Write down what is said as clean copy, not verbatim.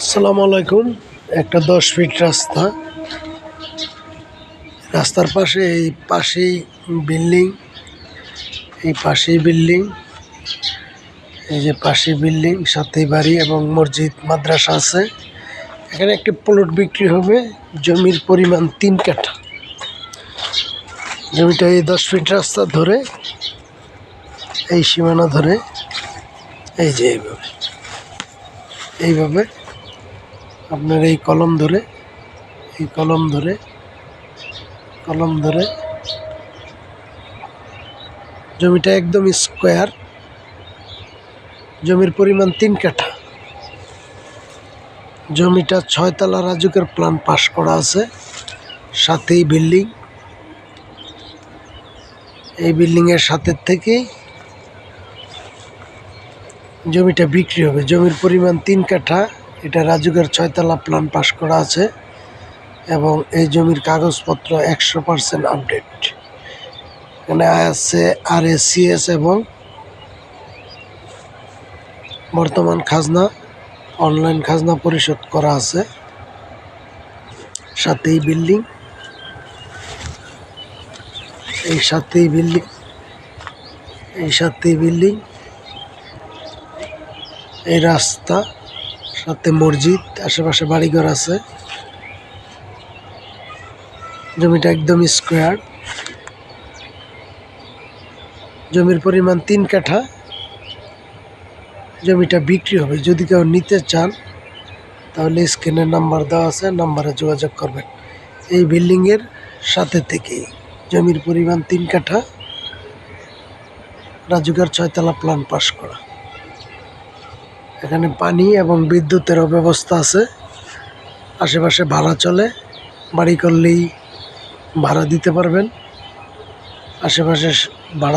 আসসালামু আলাইকুম। একটা 10 ফিট রাস্তা, রাস্তার পাশে বিল্ডিং, এই পাশেই বিল্ডিং, এই যে পাশে বিল্ডিং, সাথেই বাড়ি এবং মসজিদ মাদ্রাসা আছে। এখানে একটি প্লট বিক্রি হবে, জমির পরিমাণ 3 কাঠা। জমিটা এই 10 ফিট রাস্তা ধরে, এই সীমানা ধরে, এই যে এইভাবে আপনার এই কলম ধরে জমিটা একদম স্কোয়ার। জমির পরিমাণ 3 কাঠা। জমিটা 6 তলা রাজুকের প্ল্যান পাস করা আছে, সাথেই বিল্ডিং। এই বিল্ডিংয়ের সাথে থেকেই জমিটা বিক্রি হবে। জমির পরিমাণ 3 কাঠা। এটা রাজুকের 6 তলা প্ল্যান পাস করা আছে এবং এই জমির কাগজপত্র 100% আপডেট। এখানে আছে RACS এবং বর্তমান খাজনা, অনলাইন খাজনা পরিশোধ করা আছে। সাথেই বিল্ডিং, এই রাস্তা, সাথে মসজিদ, আশেপাশে বাড়িঘর আছে। জমিটা একদম স্কোয়ার। জমির পরিমাণ 3 কাঠা। জমিটা বিক্রি হবে। যদি কেউ নিতে চান তাহলে স্ক্রিনে নাম্বার দেওয়া আছে, নাম্বারে যোগাযোগ করবেন। এই বিল্ডিংয়ের সাথে থেকেই জমির পরিমাণ 3 কাঠা, রাজুকের 6 তলা প্ল্যান পাস করা। এখানে পানি এবং বিদ্যুতেরও ব্যবস্থা আছে। আশেপাশে ভাড়া চলে, বাড়ি করলেই ভাড়া দিতে পারবেন। আশেপাশে ভাড়া